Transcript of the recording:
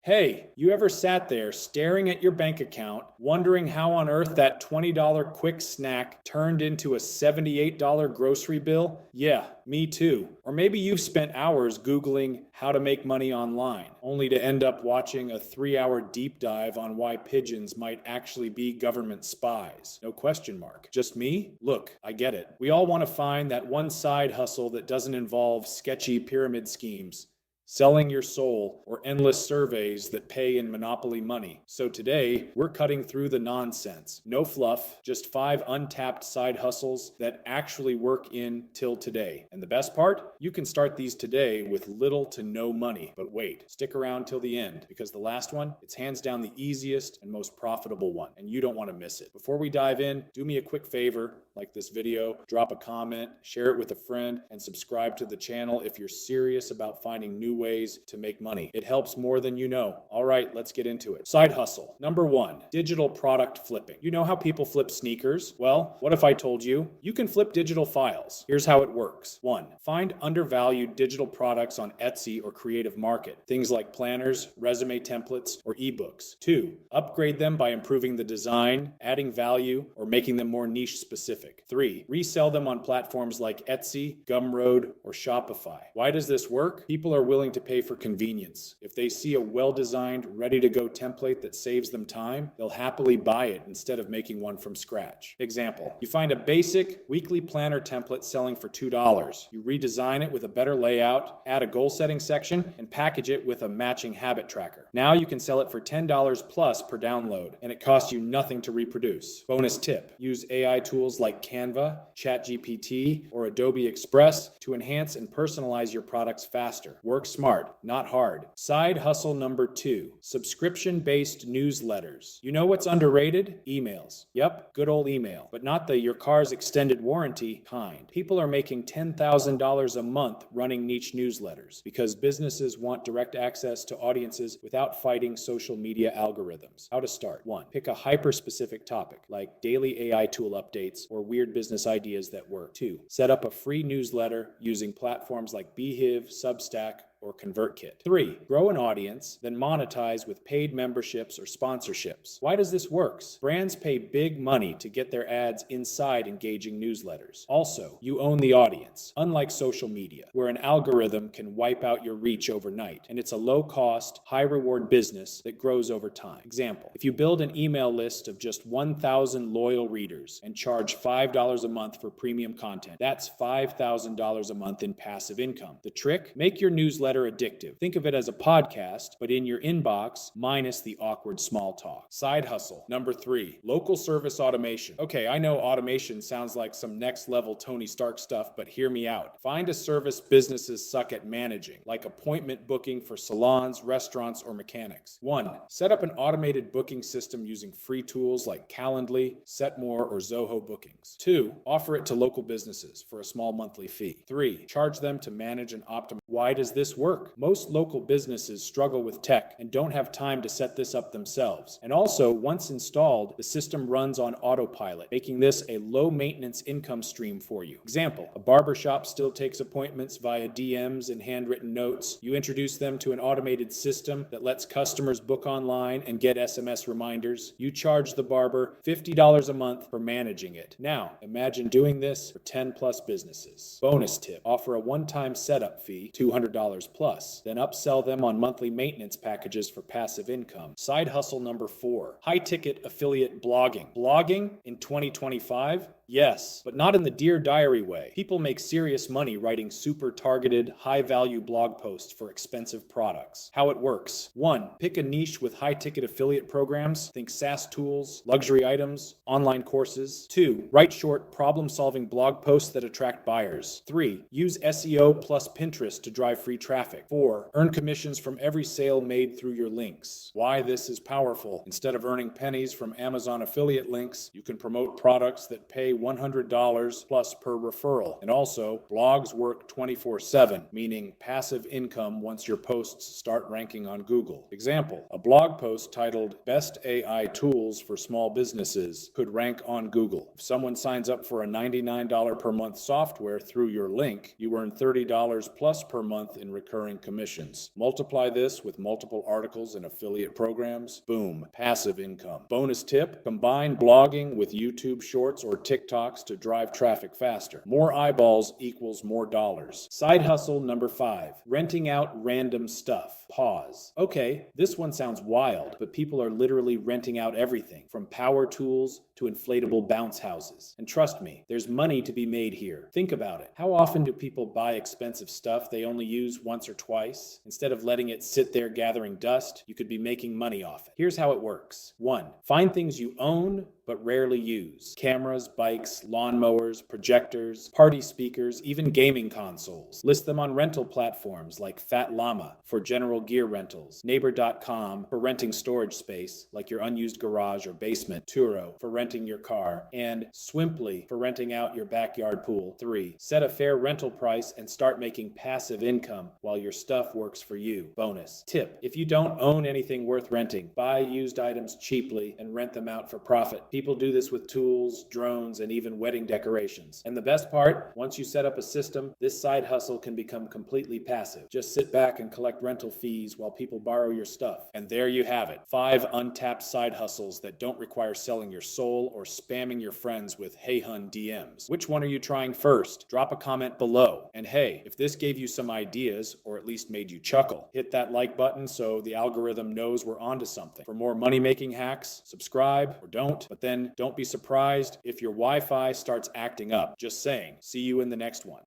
Hey, you ever sat there staring at your bank account, wondering how on earth that $20 quick snack turned into a $78 grocery bill? Yeah, me too. Or maybe you've spent hours Googling how to make money online, only to end up watching a 3-hour deep dive on why pigeons might actually be government spies. No question mark. Just me? Look, I get it. We all want to find that one side hustle that doesn't involve sketchy pyramid schemes, selling your soul, or endless surveys that pay in monopoly money. So today, we're cutting through the nonsense. No fluff, just 5 untapped side hustles that actually work in till today. And the best part? You can start these today with little to no money. But wait, stick around till the end, because the last one, it's hands down the easiest and most profitable one, and you don't want to miss it. Before we dive in, do me a quick favor, like this video, drop a comment, share it with a friend, and subscribe to the channel if you're serious about finding new ways to make money. It helps more than you know. All right, let's get into it. Side hustle. Number 1, digital product flipping. You know how people flip sneakers? Well, what if I told you you can flip digital files? Here's how it works. 1, find undervalued digital products on Etsy or Creative Market. Things like planners, resume templates, or ebooks. 2, upgrade them by improving the design, adding value, or making them more niche specific. 3, resell them on platforms like Etsy, Gumroad, or Shopify. Why does this work? People are willing to pay for convenience. If they see a well-designed, ready-to-go template that saves them time, they'll happily buy it instead of making one from scratch. Example, you find a basic weekly planner template selling for $2. You redesign it with a better layout, add a goal-setting section, and package it with a matching habit tracker. Now you can sell it for $10 plus per download, and it costs you nothing to reproduce. Bonus tip, use AI tools like Canva, ChatGPT, or Adobe Express to enhance and personalize your products faster. Work smart, not hard. Side hustle number 2, subscription-based newsletters. You know what's underrated? Emails. Yep, good old email, but not the your car's extended warranty kind. People are making $10,000 a month running niche newsletters because businesses want direct access to audiences without fighting social media algorithms. How to start? 1, pick a hyper-specific topic like daily AI tool updates or weird business ideas that work. 2, set up a free newsletter using platforms like Beehive, Substack, or ConvertKit. 3, grow an audience, then monetize with paid memberships or sponsorships. Why does this work? Brands pay big money to get their ads inside engaging newsletters. Also, you own the audience, unlike social media, where an algorithm can wipe out your reach overnight, and it's a low-cost, high-reward business that grows over time. Example, if you build an email list of just 1,000 loyal readers and charge $5 a month for premium content, that's $5,000 a month in passive income. The trick? Make your newsletter addictive. Think of it as a podcast, but in your inbox, minus the awkward small talk. Side hustle. Number 3, local service automation. Okay, I know automation sounds like some next level Tony Stark stuff, but hear me out. Find a service businesses suck at managing, like appointment booking for salons, restaurants, or mechanics. 1, set up an automated booking system using free tools like Calendly, Setmore, or Zoho Bookings. 2, offer it to local businesses for a small monthly fee. 3, charge them to manage and optimize. Why does this work? Most local businesses struggle with tech and don't have time to set this up themselves. And also, once installed, the system runs on autopilot, making this a low-maintenance income stream for you. Example, a barbershop still takes appointments via DMs and handwritten notes. You introduce them to an automated system that lets customers book online and get SMS reminders. You charge the barber $50 a month for managing it. Now, imagine doing this for 10 plus businesses. Bonus tip, offer a one-time setup fee, $200 plus, then upsell them on monthly maintenance packages for passive income. Side hustle number 4, high-ticket affiliate blogging. Blogging in 2025? Yes, but not in the Dear Diary way. People make serious money writing super targeted, high-value blog posts for expensive products. How it works. 1, pick a niche with high-ticket affiliate programs. Think SaaS tools, luxury items, online courses. 2, write short, problem-solving blog posts that attract buyers. 3, use SEO plus Pinterest to drive free traffic. 4, earn commissions from every sale made through your links. Why this is powerful. Instead of earning pennies from Amazon affiliate links, you can promote products that pay $100 plus per referral. And also, blogs work 24/7, meaning passive income once your posts start ranking on Google. Example, a blog post titled Best AI Tools for Small Businesses could rank on Google. If someone signs up for a $99 per month software through your link, you earn $30 plus per month in recurring commissions. Multiply this with multiple articles and affiliate programs, boom, passive income. Bonus tip, combine blogging with YouTube Shorts or TikToks to drive traffic faster. More eyeballs equals more dollars. Side hustle number 5, renting out random stuff. Pause. Okay, this one sounds wild, but people are literally renting out everything from power tools to inflatable bounce houses. And trust me, there's money to be made here. Think about it. How often do people buy expensive stuff they only use once or twice? Instead of letting it sit there gathering dust, you could be making money off it. Here's how it works. 1. Find things you own but rarely use. Cameras, bikes, lawnmowers, projectors, party speakers, even gaming consoles. List them on rental platforms like Fat Llama for general gear rentals, Neighbor.com for renting storage space like your unused garage or basement, Turo for renting your car, and Swimply for renting out your backyard pool. 3. Set a fair rental price and start making passive income while your stuff works for you. Bonus tip, if you don't own anything worth renting, buy used items cheaply and rent them out for profit. People do this with tools, drones, and even wedding decorations. And the best part, once you set up a system, this side hustle can become completely passive. Just sit back and collect rental fees while people borrow your stuff. And there you have it. 5 untapped side hustles that don't require selling your soul or spamming your friends with "Hey hun" DMs. Which one are you trying first? Drop a comment below. And hey, if this gave you some ideas or at least made you chuckle, hit that like button so the algorithm knows we're onto something. For more money-making hacks, subscribe or don't, but then don't be surprised if your Wi-Fi starts acting up. Just saying. See you in the next one.